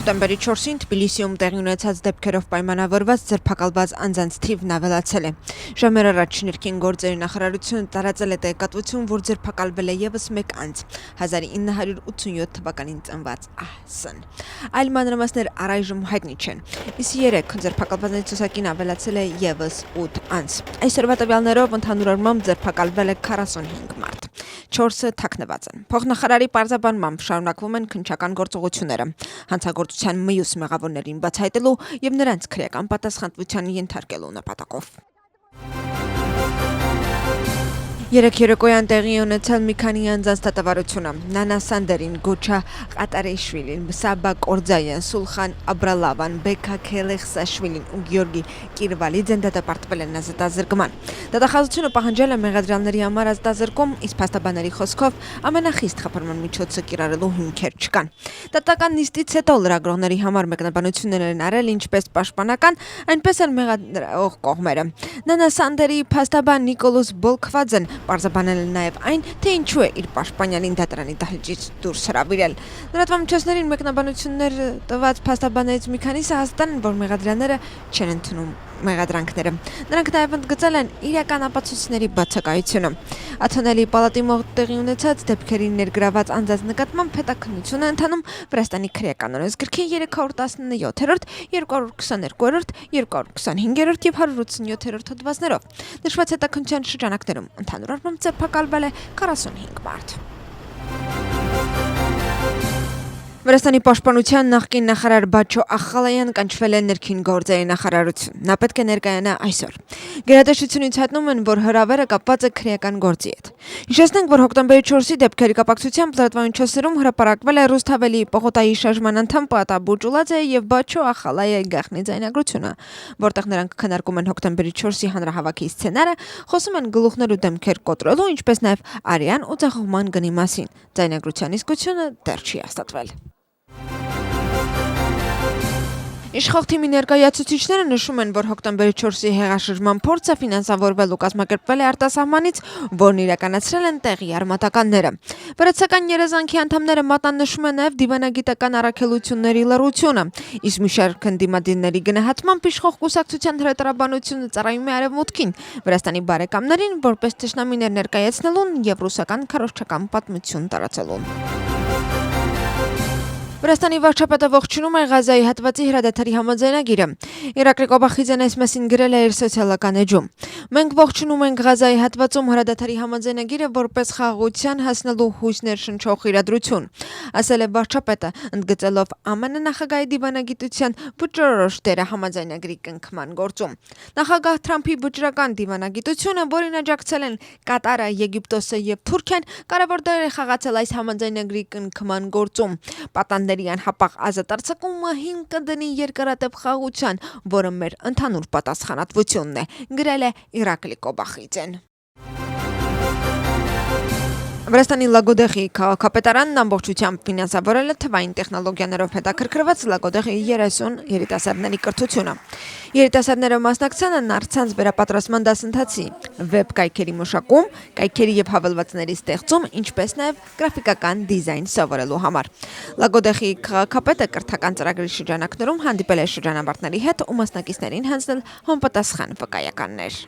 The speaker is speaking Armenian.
Հոկտեմբերի 4-ին Թբիլիսիում տեղի ունեցած դեպքերով պայմանավորված ձերբակալված անձանց թիվն ավելացել է։ Ժամեր առաջ ներքին գործերի նախարարությունը տարածել է տեղեկատվություն, որ ձերբակալվել է ևս մեկ անձ՝ 1987 թվականին ծնված Ահսան։ Այլ մանրամասներ առայժմ հայտնի չեն։ Իսկ 3 ձերբակալվածների ցուցակին ավելացել է ևս 8 անձ։ Այսօրվա տվյալներով ընդհանուր առմամբ ձերբակալվել է 45 մարդ։ 4-ը թաքնված են։ Փոխնախարարի պարզաբանմամբ շարունակվում են քննչական գործողությունները հանցագործության մյուս մեղավորներին բացահայտելու եւ նրանց քրեական պատասխանատվության ենթարկելու նպատակով։ Երեկ երեկոյան տեղի ունեցել մի քանի անձանց դատավարությունը՝ Նանա Սանդերին, Գոչա Ղատարեշվիլին, Սաբա Կորձայան, Սուլխան Աբրալավան, Բեկա Քելեխսաշվիլին ու Գյորգի Կիրվալիձեն դատապարտվել են ազատազրկման։ Դատախազությունը պահանջել է մեղադրյալների համար ազատազրկում, իսկ փաստաբանների խոսքով ամենախիստ խափանման միջոցը կիրառելու հիմքեր չկան։ Դատական նիստից հետո լրագրողների համար մեկնաբանություններ են արել ինչպես պաշտպանական, այնպես էլ մեղադրող կողմերը։ Նանա Սանդերի փաստաբան Նիկոլոս Բոլքվաձեն պարզաբանել է նաև այն, թե ինչու է իր պաշտպանյանին դատարանի դահլիճից դուրս հրավիրել։ Լրատվամիջոցներին մեկնաբանություններ տված փաստաբաններից մի քանիսը հաստատել են, որ մեղադրյալները չեն ընդունում մեղադրանքները։ Նրանք նաև ընդգծել են իրական ապացույցների բացակայությունը։ Աթոնելի պալատի մոտ տեղի ունեցած դեպքերին ներգրաված անձանց նկատմամբ հետաքննություն է ընթանում Վրաստանի քրեական օրենսգրքի 317-րդ, 222-րդ, 225-րդ եւ 187-րդ հոդվածներով։ Նշված հետաքննության շրջանակներում ընդհանուր առմամբ ձերբակալվել է 45 մարդ։ Վրաստանի պաշտպանության նախկին նախարար Բաչո Ախալայան կանչվել է ներքին գործերի նախարարություն։ Նա պետք է ներկայանա այսօր։ Գերատեսչությունից հայտնում են, որ հրավերը կապված է քրեական գործի հետ։ Հիշեցնենք, որ հոկտեմբերի 4-ի դեպքերի կապակցությամբ լրատվամիջոցներում հրապարակվել է Ռուսթավելի Պողոտայի շարժման անդամ Պատա Բուջուլաձեի եւ Բաչո Ախալայայի գաղտնի ձայնագրությունը, որտեղ նրանք քննարկում են հոկտեմբերի 4-ի հանրահավաքի սցենարը, խոսում են գլուխներ ու դեմքեր կոտրելու, ինչպես նաեւ արյան ու ձախողման գնի մասին։ Ձայնագրության իսկությունը դեռ չի հաստատվել։ Իշխող թիմի ներկայացուցիչները նշում են, որ հոկտեմբերի 4-ի հեղաշրջման փորձը ֆինանսավորվել ու կազմակերպվել է արտասահմանից, որն իրականացրել են տեղի արմատականները։ Վրացական երազանքի անդամները մատնանշում են նաև դիվանագիտական առաքելությունների լռությունը, իսկ մի շարք ընդդիմադիրների գնահատմամբ իշխող կուսակցության հրետորաբանությունը ծառայում է Արևմուտքին, Վրաստանի բարեկամներին որպես թշնամիներ ներկայացնելուն եւ ռուսական քարոզչական պատմություն տարածելուն։ Վրաստանի վարչապետը ողջունում է Ղազայի հատվածի հրադադարի համաձայնագիրը։ Իրակլի Կոբախիձեն այս մասին գրել է իր սոցիալական էջում։ Մենք ողջունում ենք Ղազայի հատվածում հրադադարի համաձայնագիրը որպես խաղաղության հասնելու հույսներ շնչող իրադրություն, ասել է վարչապետը, ընդգծելով ԱՄՆ նախագահի դիվանագիտության վճռորոշ դերը համաձայնագրի կնքման գործում։ Նախագահ Թրամփի վճռական դիվանագիտությունը, որին աջակցել են Կատարը, Եգիպտոսը եւ Թուրքիան, կարևոր դեր է խաղացել այս համաձայնագրի կնքման գործում։ Պատանդների անհապաղ ազատարձակումը հիմք կդնի երկարատև խաղաղության, որը մեր ընդհանուր պատասխանատվությունն է, գրել է Իրակլի Կոբախիձեն։ Վրաստանի Լագոդեխի քաղաքապետարանն ամբողջությամբ ֆինանսավորել է թվային տեխնոլոգիաներով հետաքրքրված Լագոդեխի 30 երիտասարդների կրթությունը։ Երիտասարդները մասնակցել են առցանց վերապատրաստման դասընթացի, վեբ կայքերի մշակում, կայքերի եւ հավելվածների ստեղծում, ինչպես նաեւ գրաֆիկական դիզայն սովորելու համար։ Լագոդեխի քաղաքապետը կրթական ծրագրի շրջանակներում հանդիպել է շրջանավարտների հետ ու մասնակիցներին հանձնել համապատասխան վկայականներ։